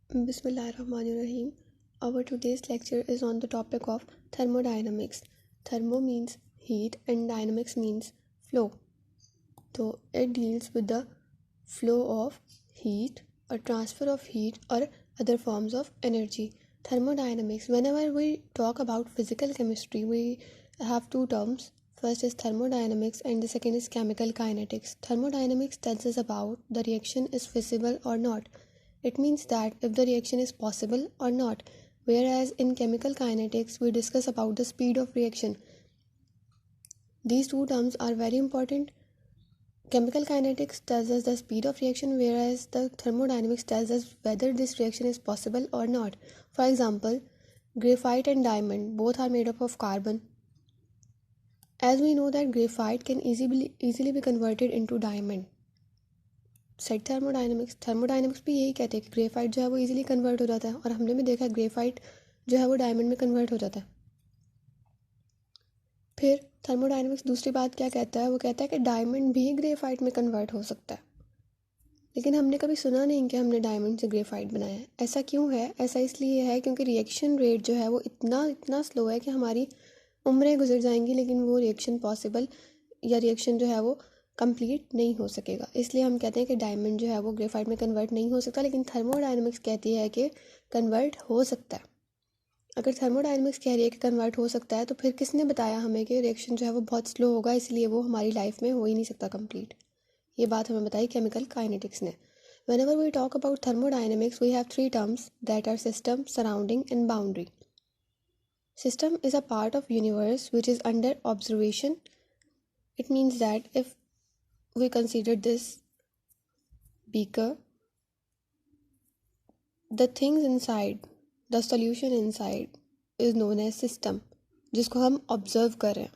Bismillahirrahmanirrahim. Our today's lecture is on the topic of thermodynamics. Thermo means heat and dynamics means flow. So it deals with the flow of heat or transfer of heat or other forms of energy. Thermodynamics. Whenever we talk about physical chemistry, we have two terms. First is thermodynamics and the second is chemical kinetics. Thermodynamics tells us about the reaction is feasible or not. It means that if the reaction is possible or not, whereas in chemical kinetics we discuss about the speed of reaction. These two terms are very important. Chemical kinetics tells us the speed of reaction, whereas the thermodynamics tells us whether this reaction is possible or not. For example, graphite and diamond both are made up of carbon. As we know that graphite can easily be converted into diamond. Set thermodynamics भी यही कहते हैं कि graphite जो है वो easily convert हो जाता है, और हमने भी देखा ग्रेफाइट जो है वो डायमंड में कन्वर्ट हो जाता है. फिर थर्मोडाइनमिक्स दूसरी बात क्या कहता है, वो कहता है कि डायमंड भी ग्रेफाइट में कन्वर्ट हो सकता है, लेकिन हमने कभी सुना नहीं कि हमने डायमंड से ग्रेफाइट बनाया है. ऐसा क्यों है? ऐसा इसलिए है क्योंकि रिएक्शन रेट जो है वो इतना स्लो है कि हमारी उम्रें गुजर जाएंगी, लेकिन वो रिएक्शन पॉसिबल या रिएक्शन जो है वो कंप्लीट नहीं हो सकेगा. इसलिए हम कहते हैं कि डायमंड जो है वो ग्रेफाइट में कन्वर्ट नहीं हो सकता, लेकिन थर्मोडायनेमिक्स कहती है कि कन्वर्ट हो सकता है. अगर थर्मोडायनेमिक्स कह रही है कि कन्वर्ट हो सकता है, तो फिर किसने बताया हमें कि रिएक्शन जो है वो बहुत स्लो होगा, इसलिए वो हमारी लाइफ में हो ही नहीं सकता कंप्लीट. ये बात हमें बताई केमिकल काइनेटिक्स ने. Whenever we talk about thermodynamics, we have three terms that are system, surrounding and boundary. System is a part of universe which is under observation. It means that if we consider this beaker, the things inside, the solution inside is known as system, जिसको हम observe कर रहे हैं.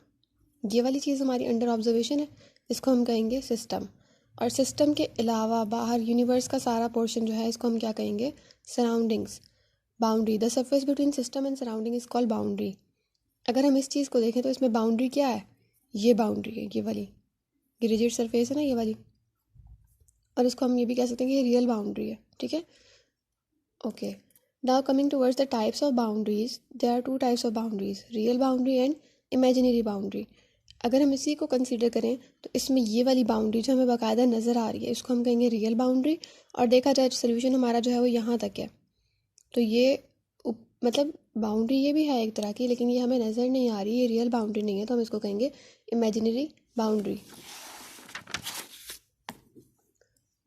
ये वाली चीज़ हमारी under observation है, इसको हम कहेंगे सिस्टम. और सिस्टम के अलावा बाहर यूनिवर्स का सारा पोर्शन जो है, इसको हम क्या कहेंगे? Surroundings. Boundary. The surface between system and surrounding is called boundary. अगर हम इस चीज़ को देखें तो इसमें बाउंड्री क्या है? ये बाउंड्री है, ये वाली, ये रिजिड सरफेस है ना, ये वाली. और इसको हम ये भी कह सकते हैं कि ये रियल बाउंड्री है. ठीक है, okay. Now coming towards the types of boundaries, there are two types of boundaries, real boundary and imaginary boundary. अगर हम इसी को कंसीडर करें तो इसमें ये वाली बाउंड्री जो हमें बाकायदा नज़र आ रही है, इसको हम कहेंगे रियल बाउंड्री. और देखा जाए सोल्यूशन हमारा जो है वो यहाँ तक है, तो ये मतलब बाउंड्री ये भी है एक तरह की, लेकिन ये हमें नज़र नहीं आ रही, ये रियल बाउंड्री नहीं है, तो हम इसको कहेंगे imaginary boundary.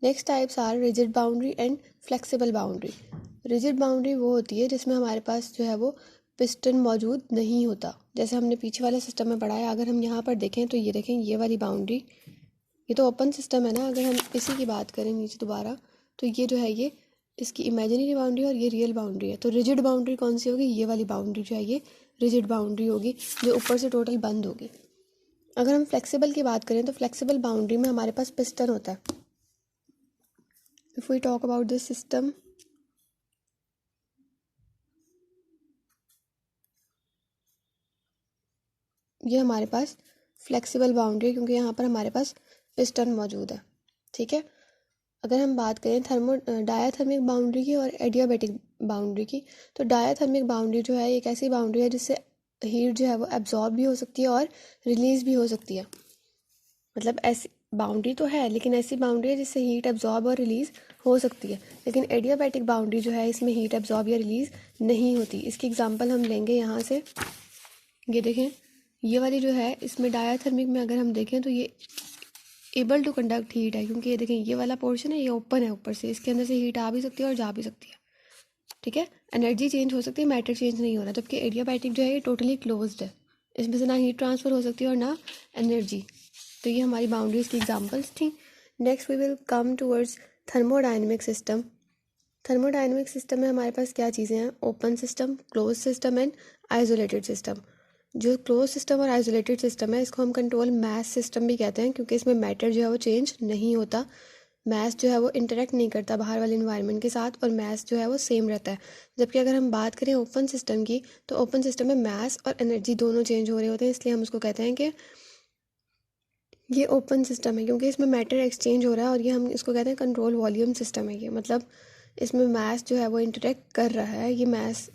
Next types are rigid boundary and flexible boundary. Rigid boundary वो होती है जिसमें हमारे पास जो है वो पिस्टन मौजूद नहीं होता, जैसे हमने पीछे वाले सिस्टम में पढ़ा है. अगर हम यहाँ पर देखें तो ये देखें, ये वाली बाउंड्री, ये तो ओपन सिस्टम है ना. अगर हम इसी की बात करें नीचे दोबारा, तो ये जो है ये इसकी इमेजिनरी बाउंड्री और ये रियल बाउंड्री है. तो रिजिड बाउंड्री कौन सी होगी? ये वाली बाउंड्री जो है ये रिजिड बाउंड्री होगी, जो ऊपर से टोटल बंद होगी. अगर हम फ्लेक्सिबल की बात करें तो फ्लेक्सिबल बाउंड्री में हमारे पास पिस्टन होता है. If we talk about this system, ये हमारे पास फ्लेक्सिबल बाउंड्री है क्योंकि यहाँ पर हमारे पास पिस्टन मौजूद है. ठीक है. अगर हम बात करें डायाथर्मिक बाउंड्री की और एडियाबैटिक बाउंड्री की, तो डायाथर्मिक बाउंड्री जो है एक ऐसी बाउंड्री है जिससे हीट जो है वो एब्जॉर्ब भी हो सकती है और रिलीज़ भी हो सकती है. मतलब ऐसी बाउंड्री तो है, लेकिन ऐसी बाउंड्री है जिससे हीट एब्जॉर्ब और रिलीज़ हो सकती है. लेकिन एडियाबैटिक बाउंड्री जो है इसमें हीट एब्जॉर्ब या रिलीज़ नहीं होती. इसकी एग्जांपल हम लेंगे यहाँ से. ये देखें, ये वाली जो है इसमें डायाथर्मिक में अगर हम देखें तो ये एबल टू कंडक्ट हीट है, क्योंकि ये देखें ये वाला पोर्शन है, ये ओपन है ऊपर से, इसके अंदर से हीट आ भी सकती है और जा भी सकती है. ठीक है. एनर्जी चेंज हो सकती है, मैटर चेंज नहीं हो रहा. जबकि एडियाबैटिक जो है ये टोटली क्लोज्ड है, इसमें से ना हीट ट्रांसफ़र हो सकती है और ना एनर्जी. तो ये हमारी बाउंड्रीज की एग्जांपल्स थी. Next we will come towards thermodynamic system. Thermodynamic system में हमारे पास क्या चीज़ें हैं? Open system, close system and isolated system. जो क्लोज सिस्टम और आइसोलेटेड सिस्टम है इसको हम कंट्रोल मैस सिस्टम भी कहते हैं, क्योंकि इसमें मैटर जो है वो चेंज नहीं होता. मैस जो है वो इंटरेक्ट नहीं करता बाहर वाले इन्वायरमेंट के साथ, और मैस जो है वो सेम रहता है. जबकि अगर हम बात करें ओपन सिस्टम की, तो ओपन सिस्टम में मैस और एनर्जी दोनों चेंज हो रहे होते हैं, इसलिए हम उसको कहते हैं कि ये ओपन सिस्टम है, क्योंकि इसमें मैटर एक्सचेंज हो रहा है. और ये हम इसको कहते हैं कंट्रोल वॉल्यूम सिस्टम है. ये मतलब इसमें मास जो है वो इंटरेक्ट कर रहा है, ये मास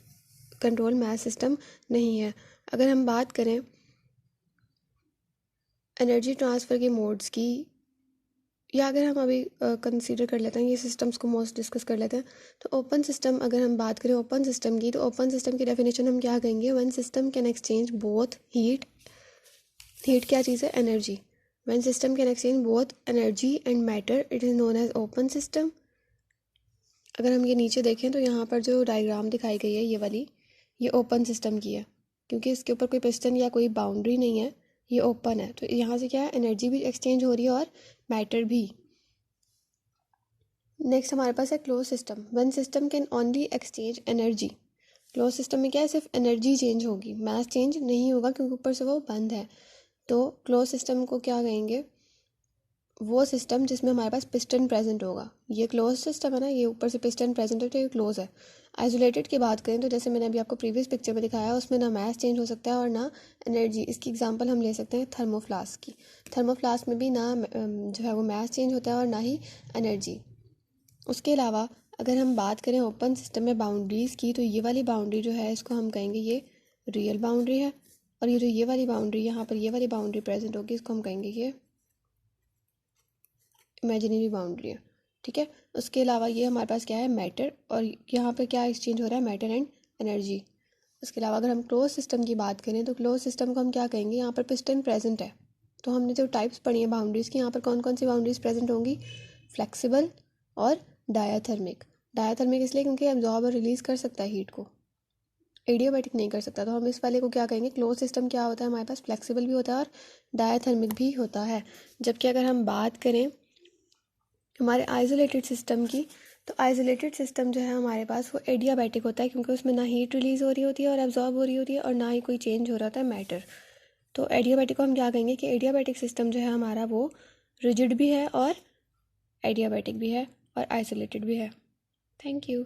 कंट्रोल मास सिस्टम नहीं है। अगर हम बात करें एनर्जी ट्रांसफ़र के मोड्स की, या अगर हम अभी कंसीडर कर लेते हैं ये सिस्टम्स को मोस्ट डिस्कस कर लेते हैं, तो ओपन सिस्टम अगर हम बात करें ओपन सिस्टम की, तो ओपन सिस्टम की डेफिनेशन हम क्या कहेंगे, when system can exchange both heat क्या चीज़ है, energy. When system can exchange both energy and matter it is known as open system. अगर हम ये नीचे देखें तो यहाँ पर जो डायग्राम दिखाई गई है ये वाली, ये ओपन सिस्टम की है, क्योंकि इसके ऊपर कोई पिस्टन या कोई बाउंड्री नहीं है, ये ओपन है। तो यहाँ से क्या है, एनर्जी भी एक्सचेंज हो रही है और मैटर भी। नेक्स्ट हमारे पास है close system. When system can only exchange energy. Close system में क्या है, सिर्फ एनर्जी चेंज होगी, मास चेंज नहीं होगा क्योंकि ऊपर से वो बंद है। तो क्लोज सिस्टम को क्या कहेंगे, वो सिस्टम जिसमें हमारे पास पिस्टन प्रेजेंट होगा। ये क्लोज सिस्टम है ना, ये ऊपर से पिस्टन प्रेजेंट है तो ये क्लोज है। आइसोलेटेड की बात करें तो जैसे मैंने अभी आपको प्रीवियस पिक्चर में दिखाया, उसमें ना मास चेंज हो सकता है और ना एनर्जी। इसकी एग्जांपल हम ले सकते हैं थर्मोफ्लास्क की। थर्मोफ्लास्क में भी ना जो है वो मास चेंज होता है और ना ही एनर्जी। उसके अलावा अगर हम बात करें ओपन सिस्टम में बाउंड्रीज़ की, तो ये वाली बाउंड्री जो है इसको हम कहेंगे ये रियल बाउंड्री है, और ये जो ये वाली बाउंड्री यहाँ पर ये वाली बाउंड्री प्रेजेंट होगी इसको हम कहेंगे ये इमेजिनरी बाउंड्री है। ठीक है, उसके अलावा ये हमारे पास क्या है, मैटर, और यहाँ पे क्या एक्सचेंज हो रहा है, मैटर एंड एनर्जी। उसके अलावा अगर हम क्लोज सिस्टम की बात करें तो क्लोज सिस्टम को हम क्या कहेंगे, यहाँ पर पिस्टन प्रेजेंट है। तो हमने जो टाइप्स पढ़ी है बाउंड्रीज़ की, यहाँ पर कौन कौन सी बाउंड्रीज प्रेजेंट होंगी, फ्लेक्सिबल और डायाथर्मिक। डायाथर्मिक इसलिए क्योंकि एब्जॉर्ब और रिलीज़ कर सकता है हीट को, एडियाबैटिक नहीं कर सकता। तो हम इस वाले को क्या कहेंगे, क्लोज सिस्टम क्या होता है, हमारे पास फ्लेक्सिबल भी होता है और डायाथर्मिक भी होता है। जबकि अगर हम बात करें हमारे आइसोलेटेड सिस्टम की, तो आइसोलेटेड सिस्टम जो है हमारे पास वो एडियाबैटिक होता है, क्योंकि उसमें ना हीट रिलीज़ हो रही होती है और एब्जॉर्ब हो रही होती है और ना ही कोई चेंज हो रहा होता है मैटर। तो एडियाबैटिक को हम क्या कहेंगे कि एडियाबैटिक सिस्टम जो है हमारा वो रिजिड भी है और एडियाबैटिक भी है और आइसोलेटेड भी है। Thank you.